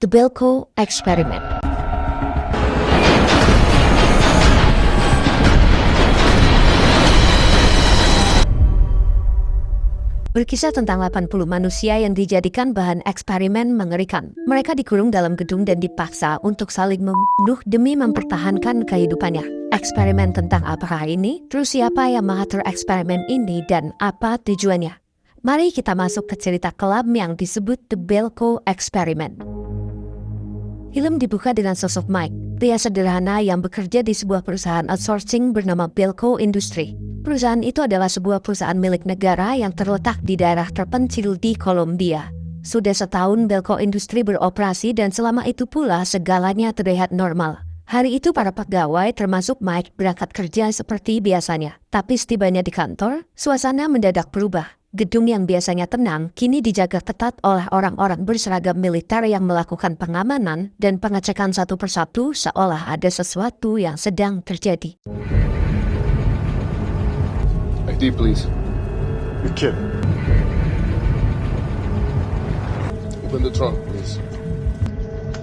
The Belko Experiment. Berkisah tentang 80 manusia yang dijadikan bahan eksperimen mengerikan. Mereka dikurung dalam gedung dan dipaksa untuk saling membunuh demi mempertahankan kehidupannya. Eksperimen tentang apa ini? Terus siapa yang mengatur eksperimen ini dan apa tujuannya? Mari kita masuk ke cerita kelam yang disebut The Belko Experiment. Film dibuka dengan sosok Mike, pria sederhana yang bekerja di sebuah perusahaan outsourcing bernama Belko Industry. Perusahaan itu adalah sebuah perusahaan milik negara yang terletak di daerah terpencil di Kolombia. Sudah setahun Belko Industry beroperasi dan selama itu pula segalanya terlihat normal. Hari itu para pegawai termasuk Mike berangkat kerja seperti biasanya. Tapi setibanya di kantor, suasana mendadak berubah. Gedung yang biasanya tenang kini dijaga ketat oleh orang-orang berseragam militer yang melakukan pengamanan dan pengecekan satu persatu seolah ada sesuatu yang sedang terjadi. ID, please. You're kidding. Open the trunk, please.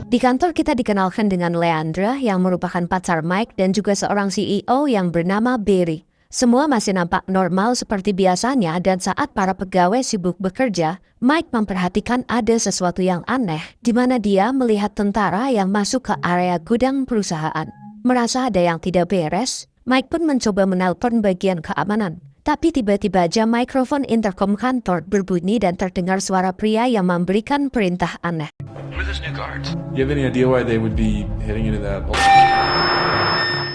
Di kantor kita dikenalkan dengan Leandra yang merupakan pacar Mike dan juga seorang CEO yang bernama Barry. Semua masih nampak normal seperti biasanya dan saat para pegawai sibuk bekerja, Mike memperhatikan ada sesuatu yang aneh di mana dia melihat tentara yang masuk ke area gudang perusahaan. Merasa ada yang tidak beres, Mike pun mencoba menelpon bagian keamanan. Tapi tiba-tiba aja mikrofon intercom kantor berbunyi dan terdengar suara pria yang memberikan perintah aneh. Who are those new guards? You have any idea why they would be heading into that?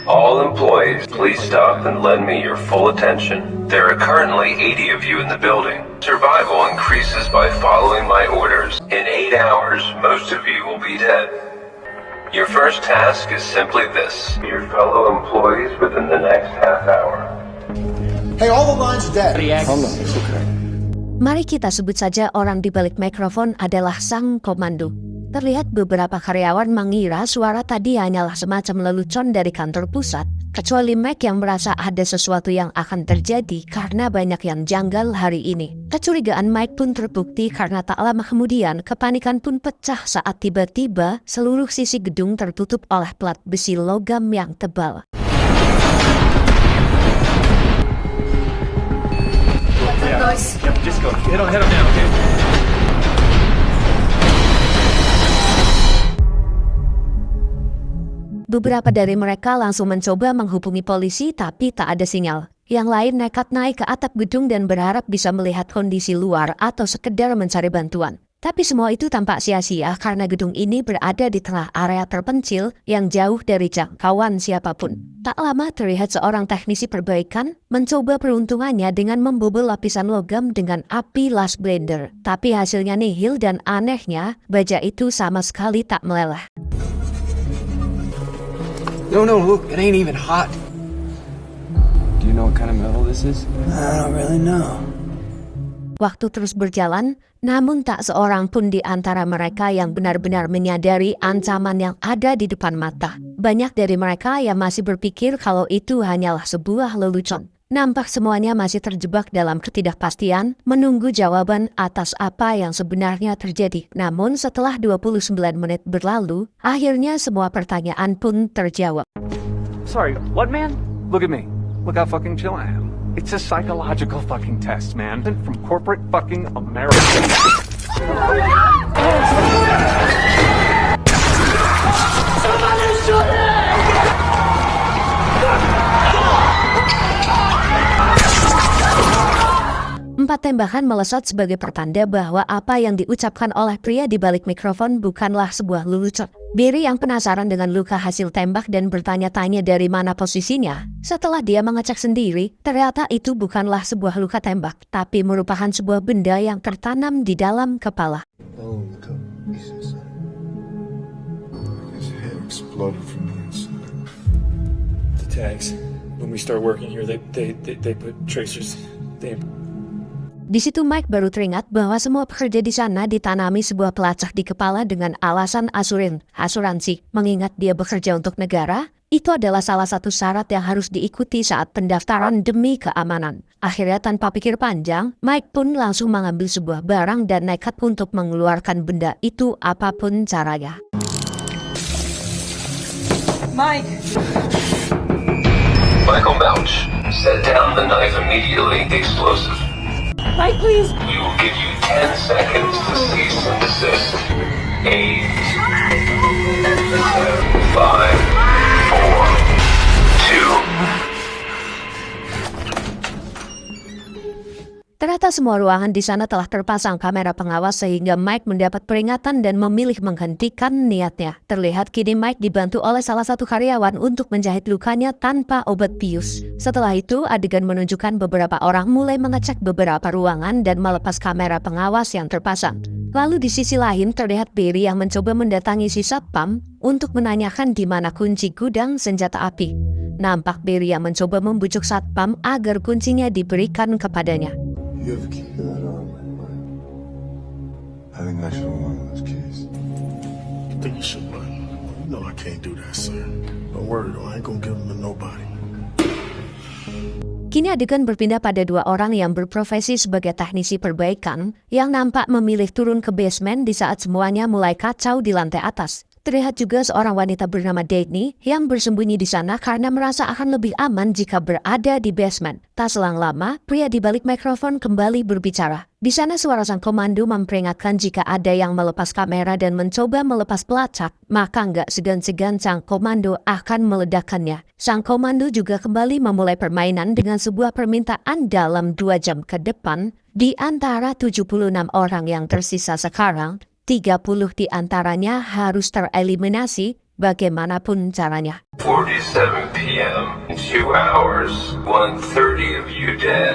All employees, please stop and lend me your full attention. There are currently 80 of you in the building. Survival increases by following my orders. In 8 hours, most of you will be dead. Your first task is simply this. Your fellow employees within the next half hour. Hey, all the lines are dead. Calm down, it's okay. Mari kita sebut saja orang di balik mikrofon adalah sang komando. Terlihat beberapa karyawan mengira suara tadi hanyalah semacam lelucon dari kantor pusat, kecuali Mike yang merasa ada sesuatu yang akan terjadi karena banyak yang janggal hari ini. Kecurigaan Mike pun terbukti karena tak lama kemudian kepanikan pun pecah saat tiba-tiba seluruh sisi gedung tertutup oleh plat besi logam yang tebal. Yep, just go. Hit him now, okay? Beberapa dari mereka langsung mencoba menghubungi polisi tapi tak ada sinyal. Yang lain nekat naik ke atap gedung dan berharap bisa melihat kondisi luar atau sekedar mencari bantuan. Tapi semua itu tampak sia-sia karena gedung ini berada di tengah area terpencil yang jauh dari jangkauan siapapun. Tak lama terlihat seorang teknisi perbaikan mencoba peruntungannya dengan membobol lapisan logam dengan api las blender. Tapi hasilnya nihil dan anehnya baja itu sama sekali tak meleleh. No, look, it ain't even hot. Do you know what kind of metal this is? I don't really know. Waktu terus berjalan, namun tak seorang pun di antara mereka yang benar-benar menyadari ancaman yang ada di depan mata. Banyak dari mereka yang masih berpikir kalau itu hanyalah sebuah lelucon. Nampak semuanya masih terjebak dalam ketidakpastian, menunggu jawaban atas apa yang sebenarnya terjadi. Namun setelah 29 menit berlalu, akhirnya semua pertanyaan pun terjawab. Sorry, what, man? Look at me. Look how fucking chill I am. It's a psychological fucking test, man. From corporate fucking America. Somebody shoot him! Empat tembakan melesat sebagai pertanda bahwa apa yang diucapkan oleh pria di balik mikrofon bukanlah sebuah lelucon. Barry yang penasaran dengan luka hasil tembak dan bertanya-tanya dari mana posisinya. Setelah dia mengecek sendiri, ternyata itu bukanlah sebuah luka tembak, tapi merupakan sebuah benda yang tertanam di dalam kepala. Oh, look up. His head exploded from the inside. The tags. When we start working here, they put tracers. Di situ Mike baru teringat bahwa semua pekerja di sana ditanami sebuah pelacak di kepala dengan alasan asuransi. Mengingat dia bekerja untuk negara, Itu adalah salah satu syarat yang harus diikuti saat pendaftaran demi keamanan. Akhirnya tanpa pikir panjang, Mike pun langsung mengambil sebuah barang dan nekat untuk mengeluarkan benda itu apapun caranya. Mike! Michael Mouch, set down the knife immediately. Explosive. Mike, please! We will give you 10 seconds to cease and desist. 8, 7, 5, 4, 2. Ternyata semua ruangan di sana telah terpasang kamera pengawas sehingga Mike mendapat peringatan dan memilih menghentikan niatnya. Terlihat kini Mike dibantu oleh salah satu karyawan untuk menjahit lukanya tanpa obat bius. Setelah itu, adegan menunjukkan beberapa orang mulai mengecek beberapa ruangan dan melepas kamera pengawas yang terpasang. Lalu di sisi lain terlihat Barry yang mencoba mendatangi si satpam untuk menanyakan di mana kunci gudang senjata api. Nampak Barry yang mencoba membujuk satpam agar kuncinya diberikan kepadanya. You have a key to that arm? I think I should have one of those keys. You think you should run? You know I can't do that, sir. Don't worry though, I ain't gonna give them to nobody. Kini adegan berpindah pada dua orang yang berprofesi sebagai teknisi perbaikan yang nampak memilih turun ke basement di saat semuanya mulai kacau di lantai atas. Terlihat juga seorang wanita bernama Dagny yang bersembunyi di sana karena merasa akan lebih aman jika berada di basement. Tak selang lama, pria di balik mikrofon kembali berbicara. Di sana suara sang komando memperingatkan jika ada yang melepas kamera dan mencoba melepas pelacak, maka nggak segan-segan sang komando akan meledakkannya. Sang komando juga kembali memulai permainan dengan sebuah permintaan dalam 2 jam ke depan. Di antara 76 orang yang tersisa sekarang, 30 di antaranya harus tereliminasi bagaimanapun caranya. 47 p.m. 2 hours. 1:30 of you dead.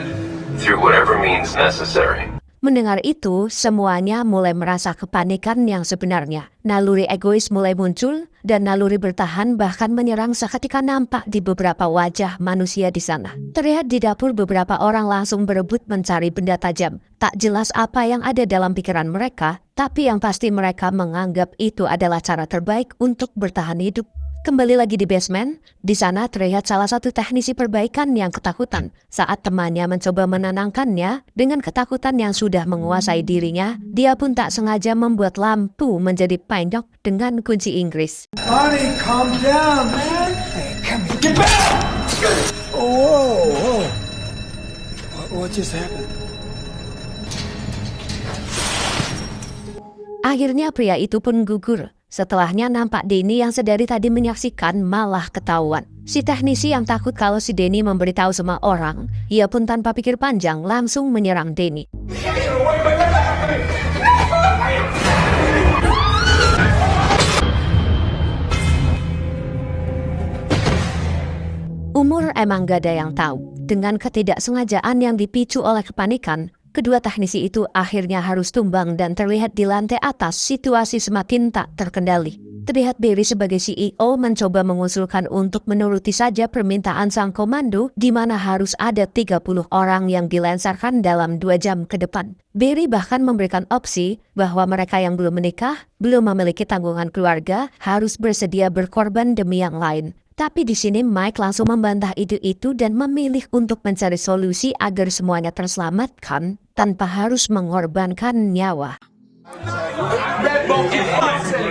Through whatever means necessary. Mendengar itu, semuanya mulai merasa kepanikan yang sebenarnya. Naluri egois mulai muncul, dan naluri bertahan bahkan menyerang seketika nampak di beberapa wajah manusia di sana. Terlihat di dapur beberapa orang langsung berebut mencari benda tajam. Tak jelas apa yang ada dalam pikiran mereka, tapi yang pasti mereka menganggap itu adalah cara terbaik untuk bertahan hidup. Kembali lagi di basement, di sana terlihat salah satu teknisi perbaikan yang ketakutan saat temannya mencoba menenangkannya dengan ketakutan yang sudah menguasai dirinya. Dia pun tak sengaja membuat lampu menjadi pendek dengan kunci Inggris. Honey, calm down, man. Hey, come here. Get back! Oh, whoa. What just happened? Akhirnya pria itu pun gugur. Setelahnya nampak Denny yang sedari tadi menyaksikan malah ketahuan. Si teknisi yang takut kalau si Denny memberitahu semua orang, ia pun tanpa pikir panjang langsung menyerang Denny. Umur emang gak ada yang tahu. Dengan ketidaksengajaan yang dipicu oleh kepanikan, kedua teknisi itu akhirnya harus tumbang dan terlihat di lantai atas situasi semakin tak terkendali. Terlihat Barry sebagai CEO mencoba mengusulkan untuk menuruti saja permintaan sang komando di mana harus ada 30 orang yang dilensarkan dalam 2 jam ke depan. Barry bahkan memberikan opsi bahwa mereka yang belum menikah, belum memiliki tanggungan keluarga, harus bersedia berkorban demi yang lain. Tapi di sini Mike langsung membantah ide itu dan memilih untuk mencari solusi agar semuanya terselamatkan tanpa harus mengorbankan nyawa.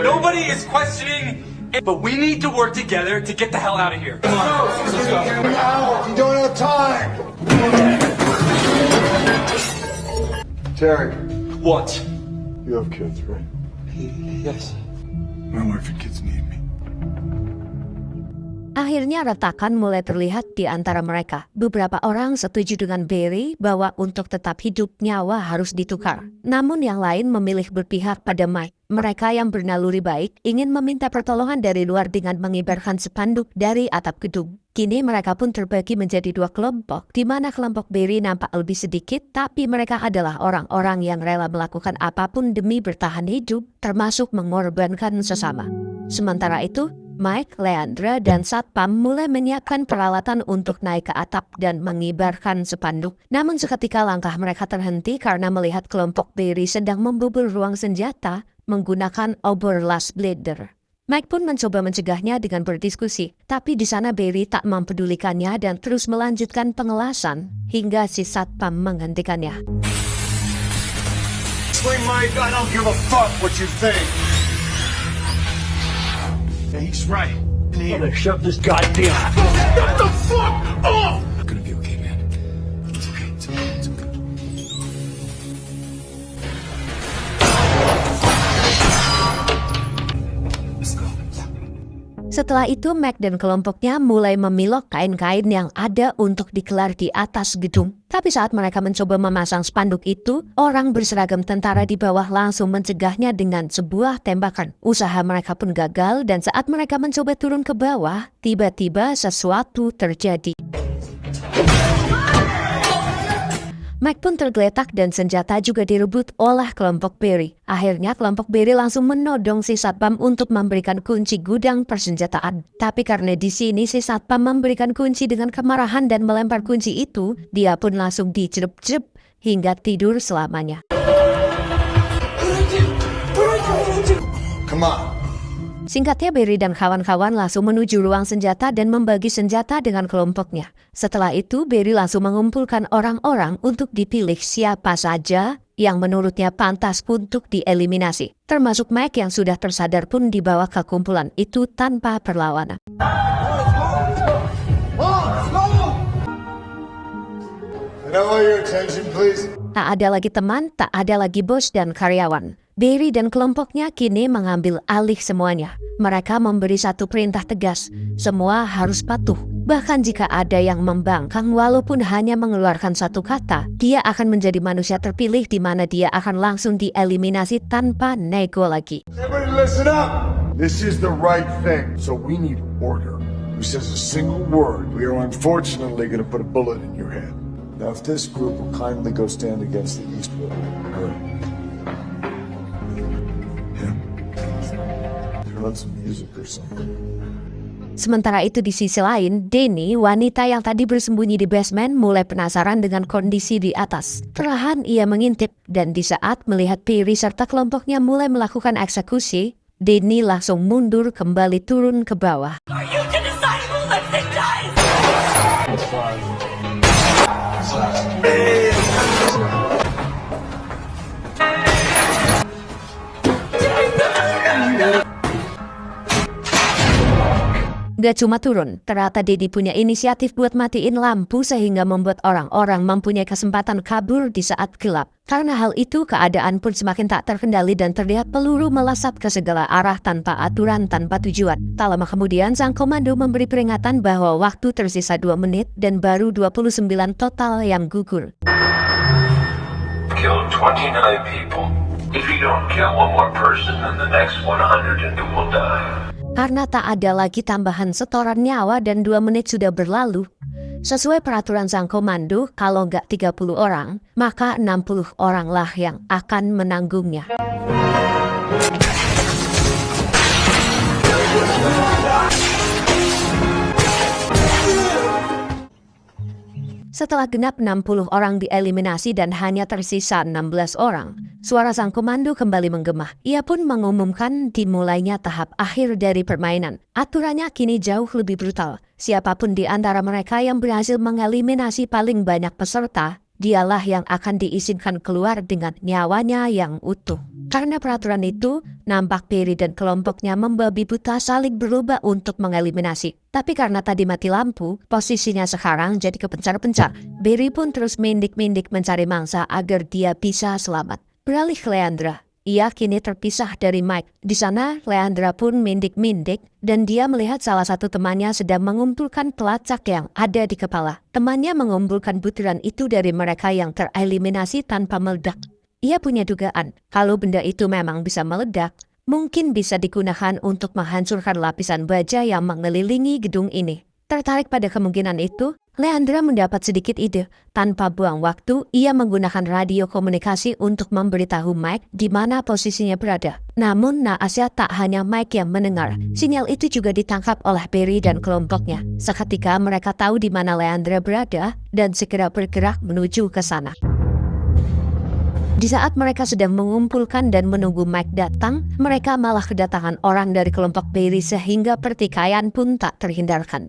Nobody is questioning, but we need to work together to get the hell out of here. You don't have time. Terry, What? you have kids, right? Yes. My wife and kids need me. Akhirnya retakan mulai terlihat di antara mereka. Beberapa orang setuju dengan Barry bahwa untuk tetap hidup nyawa harus ditukar. Namun yang lain memilih berpihak pada Mike. Mereka yang bernaluri baik ingin meminta pertolongan dari luar dengan mengibarkan spanduk dari atap gedung. Kini mereka pun terbagi menjadi 2 kelompok, di mana kelompok Barry nampak lebih sedikit, tapi mereka adalah orang-orang yang rela melakukan apapun demi bertahan hidup, termasuk mengorbankan sesama. Sementara itu, Mike, Leandra, dan Satpam mulai menyiapkan peralatan untuk naik ke atap dan mengibarkan spanduk. Namun seketika langkah mereka terhenti karena melihat kelompok Barry sedang membobol ruang senjata menggunakan obor blast blader. Mike pun mencoba mencegahnya dengan berdiskusi, tapi di sana Barry tak mempedulikannya dan terus melanjutkan pengelasan hingga si satpam menghentikannya. Swing, Mike, I don't give a fuck what you think. Yeah, he's right. I'm gonna shove this goddamn... Get the fuck off! It's gonna be okay, man. It's okay. It's okay. It's okay. Let's go. Setelah itu, Mac dan kelompoknya mulai memilok kain-kain yang ada untuk dikelar di atas gedung. Tapi saat mereka mencoba memasang spanduk itu, orang berseragam tentara di bawah langsung mencegahnya dengan sebuah tembakan. Usaha mereka pun gagal dan saat mereka mencoba turun ke bawah, tiba-tiba sesuatu terjadi. Mike pun tergeletak dan senjata juga direbut oleh kelompok Barry. Akhirnya kelompok Barry langsung menodong si satpam untuk memberikan kunci gudang persenjataan. Tapi karena di sini si satpam memberikan kunci dengan kemarahan dan melempar kunci itu, dia pun langsung dijerep-jerep hingga tidur selamanya. Come on. Singkatnya, Barry dan kawan-kawan langsung menuju ruang senjata dan membagi senjata dengan kelompoknya. Setelah itu, Barry langsung mengumpulkan orang-orang untuk dipilih siapa saja yang menurutnya pantas untuk dieliminasi. Termasuk Mike yang sudah tersadar pun dibawa ke kumpulan itu tanpa perlawanan. Can I have your attention, please? Tak ada lagi teman, tak ada lagi bos dan karyawan. Barry dan kelompoknya kini mengambil alih semuanya. Mereka memberi satu perintah tegas, semua harus patuh. Bahkan jika ada yang membangkang walaupun hanya mengeluarkan satu kata, dia akan menjadi manusia terpilih di mana dia akan langsung dieliminasi tanpa nego lagi. Everybody listen up. This is the right thing, so we need order. Who says a single word, we are unfortunately going to put a bullet in your head. Now if this group will kindly go stand against the east wall. Good. Turn on some music or something. Sementara itu di sisi lain, Denny, wanita yang tadi bersembunyi di basement, mulai penasaran dengan kondisi di atas. Perlahan ia mengintip, dan di saat melihat Barry serta kelompoknya mulai melakukan eksekusi, Denny langsung mundur kembali turun ke bawah. Are you to decide who lives and dies? Gak cuma turun, ternyata Denny punya inisiatif buat matiin lampu sehingga membuat orang-orang mempunyai kesempatan kabur di saat gelap. Karena hal itu, keadaan pun semakin tak terkendali dan terlihat peluru melesat ke segala arah tanpa aturan, tanpa tujuan. Tak lama kemudian, sang komando memberi peringatan bahwa waktu tersisa 2 menit dan baru 29 total yang gugur. Killed 29 people. If you don't kill one more person, then the next 102 will die. Karena tak ada lagi tambahan setoran nyawa dan 2 menit sudah berlalu, sesuai peraturan sang komando, kalau nggak 30 orang, maka 60 oranglah yang akan menanggungnya. Setelah genap 60 orang dieliminasi dan hanya tersisa 16 orang, suara sang komando kembali menggema. Ia pun mengumumkan dimulainya tahap akhir dari permainan. Aturannya kini jauh lebih brutal. Siapapun di antara mereka yang berhasil mengeliminasi paling banyak peserta, dialah yang akan diizinkan keluar dengan nyawanya yang utuh. Karena peraturan itu, nampak Barry dan kelompoknya membabi buta saling berubah untuk mengeliminasi. Tapi karena tadi mati lampu, posisinya sekarang jadi kepencar-pencar. Barry pun terus mendik-mendik mencari mangsa agar dia bisa selamat. Beralih ke Leandra. Ia kini terpisah dari Mike. Di sana, Leandra pun mendik-mendik dan dia melihat salah satu temannya sedang mengumpulkan pelacak yang ada di kepala. Temannya mengumpulkan butiran itu dari mereka yang tereliminasi tanpa meledak. Ia punya dugaan, kalau benda itu memang bisa meledak, mungkin bisa digunakan untuk menghancurkan lapisan baja yang mengelilingi gedung ini. Tertarik pada kemungkinan itu, Leandra mendapat sedikit ide. Tanpa buang waktu, ia menggunakan radio komunikasi untuk memberitahu Mike di mana posisinya berada. Namun naasnya tak hanya Mike yang mendengar. Sinyal itu juga ditangkap oleh Barry dan kelompoknya. Seketika mereka tahu di mana Leandra berada dan segera bergerak menuju ke sana. Di saat mereka sedang mengumpulkan dan menunggu Mike datang, mereka malah kedatangan orang dari kelompok Barry sehingga pertikaian pun tak terhindarkan.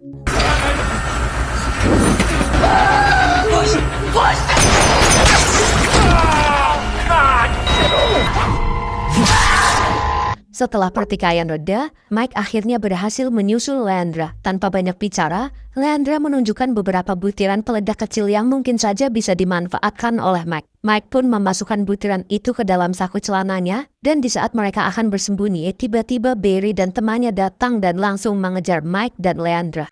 Setelah pertikaian reda, Mike akhirnya berhasil menyusul Leandra. Tanpa banyak bicara, Leandra menunjukkan beberapa butiran peledak kecil yang mungkin saja bisa dimanfaatkan oleh Mike. Mike pun memasukkan butiran itu ke dalam saku celananya, dan di saat mereka akan bersembunyi, tiba-tiba Barry dan temannya datang dan langsung mengejar Mike dan Leandra.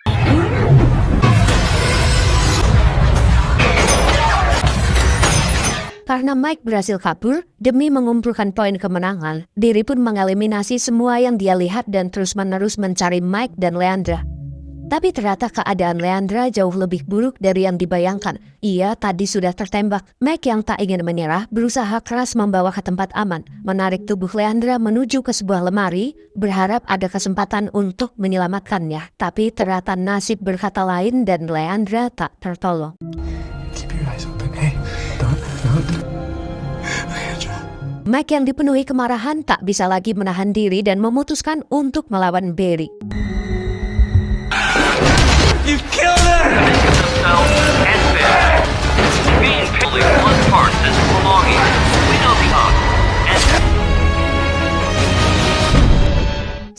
Karena Mike berhasil kabur, demi mengumpulkan poin kemenangan, Barry pun mengeliminasi semua yang dia lihat dan terus-menerus mencari Mike dan Leandra. Tapi ternyata keadaan Leandra jauh lebih buruk dari yang dibayangkan. Ia tadi sudah tertembak. Mike yang tak ingin menyerah berusaha keras membawa ke tempat aman, menarik tubuh Leandra menuju ke sebuah lemari, berharap ada kesempatan untuk menyelamatkannya. Tapi ternyata nasib berkata lain dan Leandra tak tertolong. Keep your eyes open, hey. Don't. Mike yang dipenuhi kemarahan tak bisa lagi menahan diri dan memutuskan untuk melawan Barry. You killed her!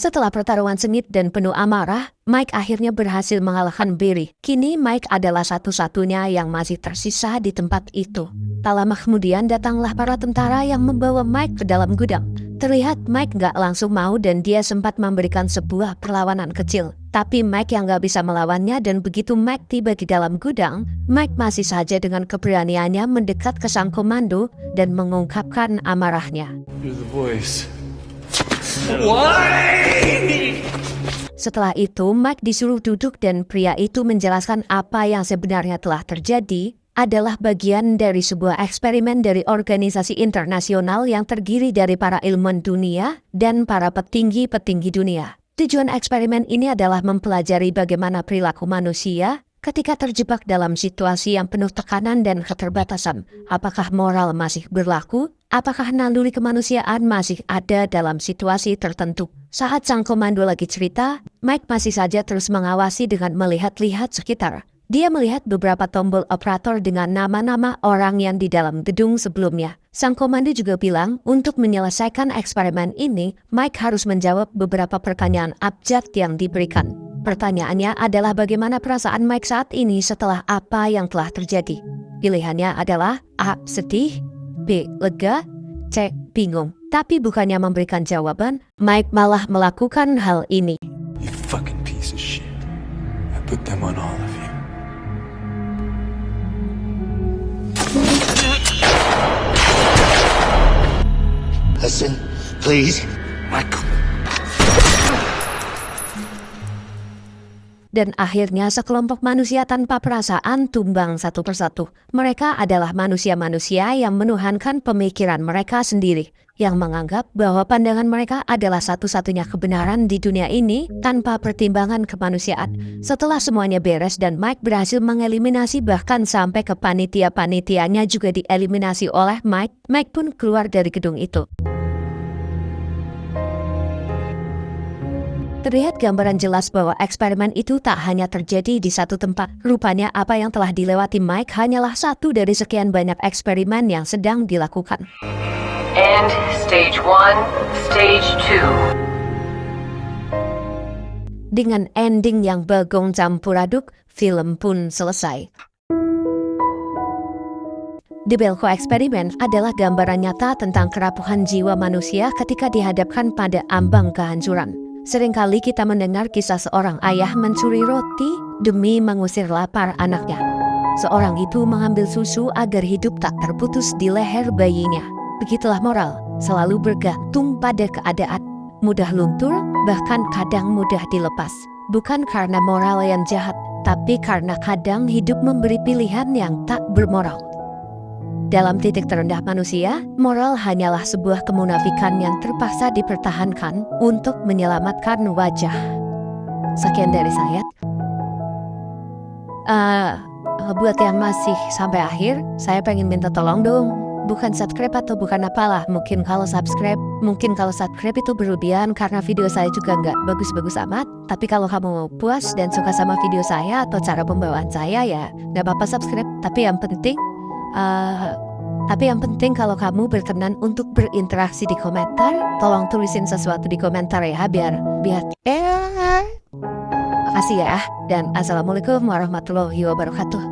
Setelah pertarungan sengit dan penuh amarah, Mike akhirnya berhasil mengalahkan Barry. Kini Mike adalah satu-satunya yang masih tersisa di tempat itu. Tak lama kemudian datanglah para tentara yang membawa Mike ke dalam gudang. Terlihat Mike gak langsung mau dan dia sempat memberikan sebuah perlawanan kecil. Tapi Mike yang gak bisa melawannya dan begitu Mike tiba di dalam gudang, Mike masih saja dengan keberaniannya mendekat ke sang komando dan mengungkapkan amarahnya. You're the voice. Setelah itu, Mike disuruh duduk dan pria itu menjelaskan apa yang sebenarnya telah terjadi adalah bagian dari sebuah eksperimen dari organisasi internasional yang terdiri dari para ilmuwan dunia dan para petinggi-petinggi dunia. Tujuan eksperimen ini adalah mempelajari bagaimana perilaku manusia ketika terjebak dalam situasi yang penuh tekanan dan keterbatasan. Apakah moral masih berlaku? Apakah naluri kemanusiaan masih ada dalam situasi tertentu? Saat sang komando lagi cerita, Mike masih saja terus mengawasi dengan melihat-lihat sekitar. Dia melihat beberapa tombol operator dengan nama-nama orang yang di dalam gedung sebelumnya. Sang komando juga bilang untuk menyelesaikan eksperimen ini, Mike harus menjawab beberapa pertanyaan abjad yang diberikan. Pertanyaannya adalah bagaimana perasaan Mike saat ini setelah apa yang telah terjadi. Pilihannya adalah A. Sedih, B. Lega, C. Bingung. Tapi bukannya memberikan jawaban, Mike malah melakukan hal ini. You fucking piece of shit. I put them on all of you. Listen, please. Michael. Dan akhirnya sekelompok manusia tanpa perasaan tumbang satu persatu. Mereka adalah manusia-manusia yang menuhankan pemikiran mereka sendiri, yang menganggap bahwa pandangan mereka adalah satu-satunya kebenaran di dunia ini tanpa pertimbangan kemanusiaan. Setelah semuanya beres dan Mike berhasil mengeliminasi bahkan sampai ke panitia-panitianya juga dieliminasi oleh Mike, Mike pun keluar dari gedung itu. Terlihat gambaran jelas bahwa eksperimen itu tak hanya terjadi di satu tempat. Rupanya apa yang telah dilewati Mike hanyalah satu dari sekian banyak eksperimen yang sedang dilakukan. And stage 1, stage 2. Dengan ending yang bagong campur aduk, film pun selesai. The Belko eksperimen adalah gambaran nyata tentang kerapuhan jiwa manusia ketika dihadapkan pada ambang kehancuran. Seringkali kita mendengar kisah seorang ayah mencuri roti demi mengusir lapar anaknya. Seorang itu mengambil susu agar hidup tak terputus di leher bayinya. Begitulah moral, selalu bergantung pada keadaan. Mudah luntur, bahkan kadang mudah dilepas. Bukan karena moral yang jahat, tapi karena kadang hidup memberi pilihan yang tak bermoral. Dalam titik terendah manusia, moral hanyalah sebuah kemunafikan yang terpaksa dipertahankan untuk menyelamatkan wajah. Sekian dari saya. Buat yang masih sampai akhir, saya pengen minta tolong dong. bukan subscribe atau bukan apalah. Mungkin kalau subscribe itu berlebihan karena video saya juga nggak bagus-bagus amat. Tapi kalau kamu puas dan suka sama video saya atau cara pembawaan saya, ya nggak apa-apa subscribe. Tapi yang penting kalau kamu berkenan untuk berinteraksi di komentar, tolong tulisin sesuatu di komentar ya, biar makasih ya, dan assalamualaikum warahmatullahi wabarakatuh.